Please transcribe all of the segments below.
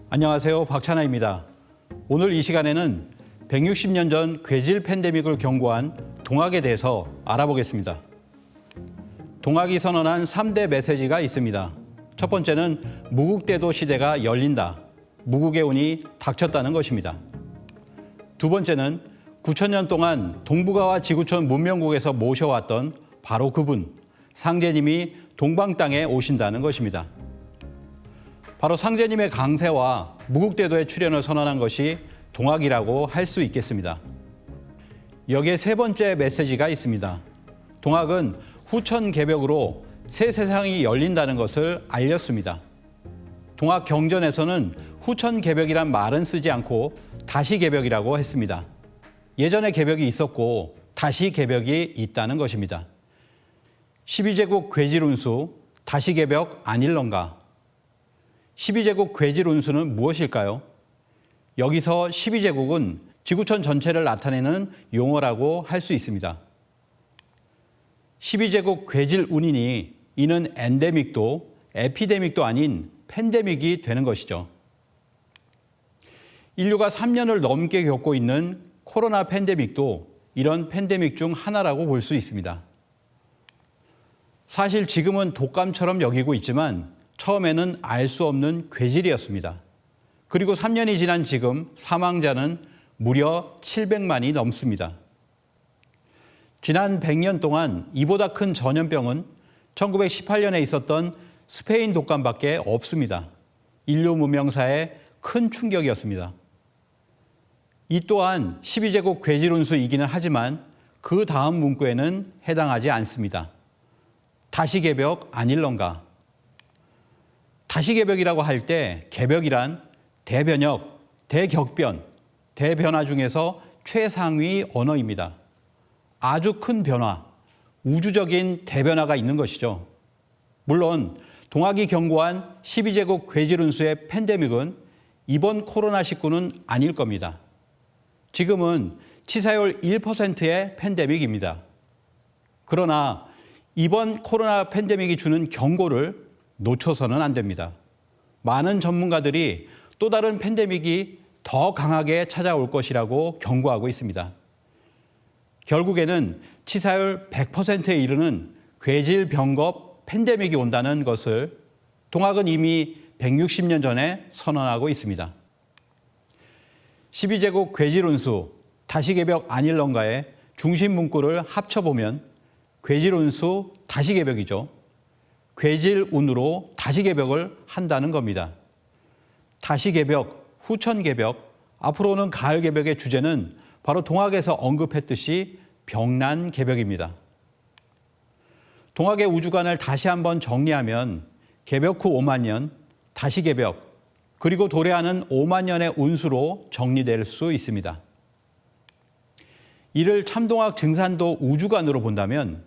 안녕하세요. 박찬하입니다. 오늘 이 시간에는 160년 전 괴질 팬데믹을 경고한 동학에 대해서 알아보겠습니다. 동학이 선언한 3대 메시지가 있습니다. 첫 번째는 무국대도 시대가 열린다. 무국의 운이 닥쳤다는 것입니다. 두 번째는 9,000년 동안 동북아와 지구촌 문명국에서 모셔왔던 바로 그분, 상제님이 동방 땅에 오신다는 것입니다. 바로 상제님의 강세와 무국대도의 출현을 선언한 것이 동학이라고 할 수 있겠습니다. 여기에 세 번째 메시지가 있습니다. 동학은 후천 개벽으로 새 세상이 열린다는 것을 알렸습니다. 동학 경전에서는 후천 개벽이란 말은 쓰지 않고 다시 개벽이라고 했습니다. 예전에 개벽이 있었고 다시 개벽이 있다는 것입니다. 12제국 괴질운수, 다시 개벽 아닐런가? 12제국 괴질운수는 무엇일까요? 여기서 12제국은 지구촌 전체를 나타내는 용어라고 할 수 있습니다. 12제국 괴질운이니 이는 엔데믹도 에피데믹도 아닌 팬데믹이 되는 것이죠. 인류가 3년을 넘게 겪고 있는 코로나 팬데믹도 이런 팬데믹 중 하나라고 볼 수 있습니다. 사실 지금은 독감처럼 여기고 있지만 처음에는 알 수 없는 괴질이었습니다. 그리고 3년이 지난 지금 사망자는 무려 700만이 넘습니다. 지난 100년 동안 이보다 큰 전염병은 1918년에 있었던 스페인 독감밖에 없습니다. 인류 문명사에 큰 충격이었습니다. 이 또한 12제국 괴질운수이기는 하지만 그 다음 문구에는 해당하지 않습니다. 다시 개벽 아닐런가? 다시 개벽이라고 할 때 개벽이란 대변역, 대격변, 대변화 중에서 최상위 언어입니다. 아주 큰 변화, 우주적인 대변화가 있는 것이죠. 물론 동학이 경고한 12제국 괴질운수의 팬데믹은 이번 코로나19는 아닐 겁니다. 지금은 치사율 1%의 팬데믹입니다. 그러나 이번 코로나 팬데믹이 주는 경고를 놓쳐서는 안 됩니다. 많은 전문가들이 또 다른 팬데믹이 더 강하게 찾아올 것이라고 경고하고 있습니다. 결국에는 치사율 100%에 이르는 괴질병겁 팬데믹이 온다는 것을 동학은 이미 160년 전에 선언하고 있습니다. 12제국 괴질운수, 다시 개벽 아닐런가의 중심 문구를 합쳐보면 괴질운수, 다시 개벽이죠. 괴질운으로 다시 개벽을 한다는 겁니다. 다시 개벽, 후천 개벽, 앞으로는 가을 개벽의 주제는 바로 동학에서 언급했듯이 병란 개벽입니다. 동학의 우주관을 다시 한번 정리하면 개벽 후 5만 년, 다시 개벽, 그리고 도래하는 5만 년의 운수로 정리될 수 있습니다. 이를 참동학 증산도 우주관으로 본다면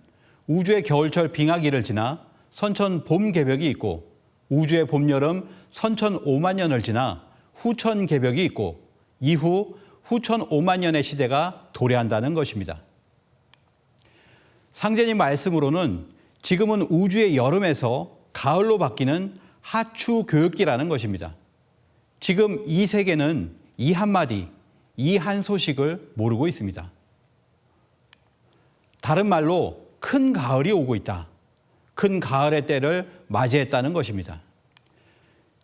우주의 겨울철 빙하기를 지나 선천 봄 개벽이 있고 우주의 봄, 여름 선천 5만 년을 지나 후천 개벽이 있고 이후 후천 5만 년의 시대가 도래한다는 것입니다. 상제님 말씀으로는 지금은 우주의 여름에서 가을로 바뀌는 하추 교육기라는 것입니다. 지금 이 세계는 이 한마디, 이 한 소식을 모르고 있습니다. 다른 말로 큰 가을이 오고 있다. 큰 가을의 때를 맞이했다는 것입니다.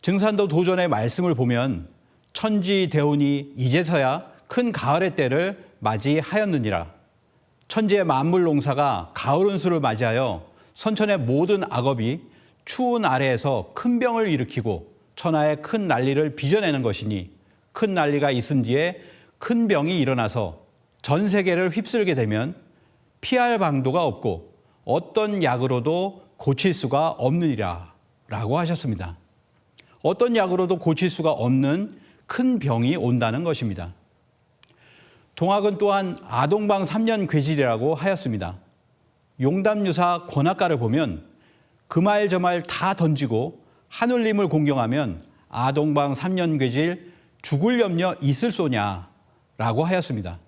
증산도 도전의 말씀을 보면 천지대운이 이제서야 큰 가을의 때를 맞이하였느니라. 천지의 만물 농사가 가을 운수를 맞이하여 선천의 모든 악업이 추운 아래에서 큰 병을 일으키고 천하의 큰 난리를 빚어내는 것이니 큰 난리가 있은 뒤에 큰 병이 일어나서 전 세계를 휩쓸게 되면 피할 방도가 없고 어떤 약으로도 고칠 수가 없느니라 라고 하셨습니다. 어떤 약으로도 고칠 수가 없는 큰 병이 온다는 것입니다. 동학은 또한 아동방 3년 괴질이라고 하였습니다. 용담유사 권학가를 보면 그 말 저 말 다 던지고 하늘님을 공경하면 아동방 3년 괴질 죽을 염려 있을 소냐 라고 하였습니다.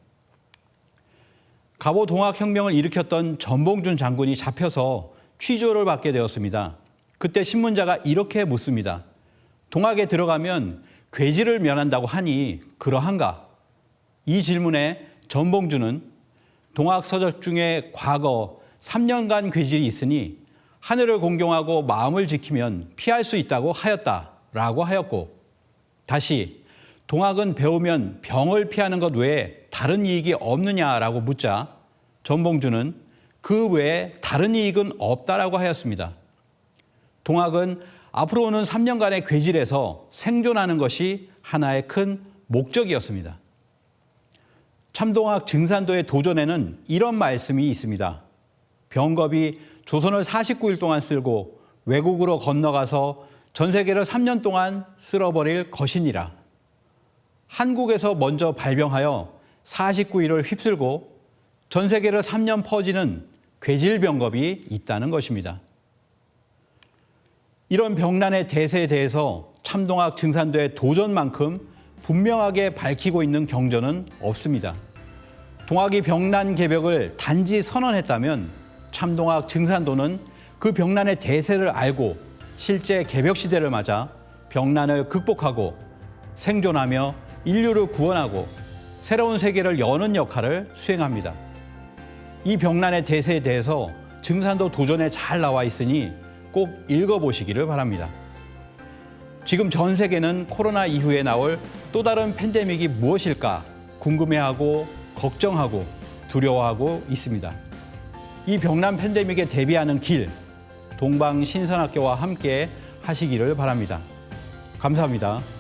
갑오 동학혁명을 일으켰던 전봉준 장군이 잡혀서 취조를 받게 되었습니다. 그때 신문자가 이렇게 묻습니다. 동학에 들어가면 괴질을 면한다고 하니 그러한가? 이 질문에 전봉주는 동학서적 중에 과거 3년간 괴질이 있으니 하늘을 공경하고 마음을 지키면 피할 수 있다고 하였다라고 하였고, 다시 동학은 배우면 병을 피하는 것 외에 다른 이익이 없느냐라고 묻자 전봉주는 그 외에 다른 이익은 없다라고 하였습니다. 동학은 앞으로 오는 3년간의 괴질에서 생존하는 것이 하나의 큰 목적이었습니다. 참동학 증산도의 도전에는 이런 말씀이 있습니다. 병겁이 조선을 49일 동안 쓸고 외국으로 건너가서 전 세계를 3년 동안 쓸어버릴 것이니라. 한국에서 먼저 발병하여 49일을 휩쓸고 전 세계를 3년 퍼지는 괴질병겁이 있다는 것입니다. 이런 병난의 대세에 대해서 참동학 증산도의 도전만큼 분명하게 밝히고 있는 경전은 없습니다. 동학이 병난 개벽을 단지 선언했다면 참동학 증산도는 그 병난의 대세를 알고 실제 개벽 시대를 맞아 병난을 극복하고 생존하며 인류를 구원하고 새로운 세계를 여는 역할을 수행합니다. 이 병난의 대세에 대해서 증산도 도전에 잘 나와 있으니 꼭 읽어보시기를 바랍니다. 지금 전 세계는 코로나 이후에 나올 또 다른 팬데믹이 무엇일까 궁금해하고 걱정하고 두려워하고 있습니다. 이 병난 팬데믹에 대비하는 길, 동방신선학교와 함께 하시기를 바랍니다. 감사합니다.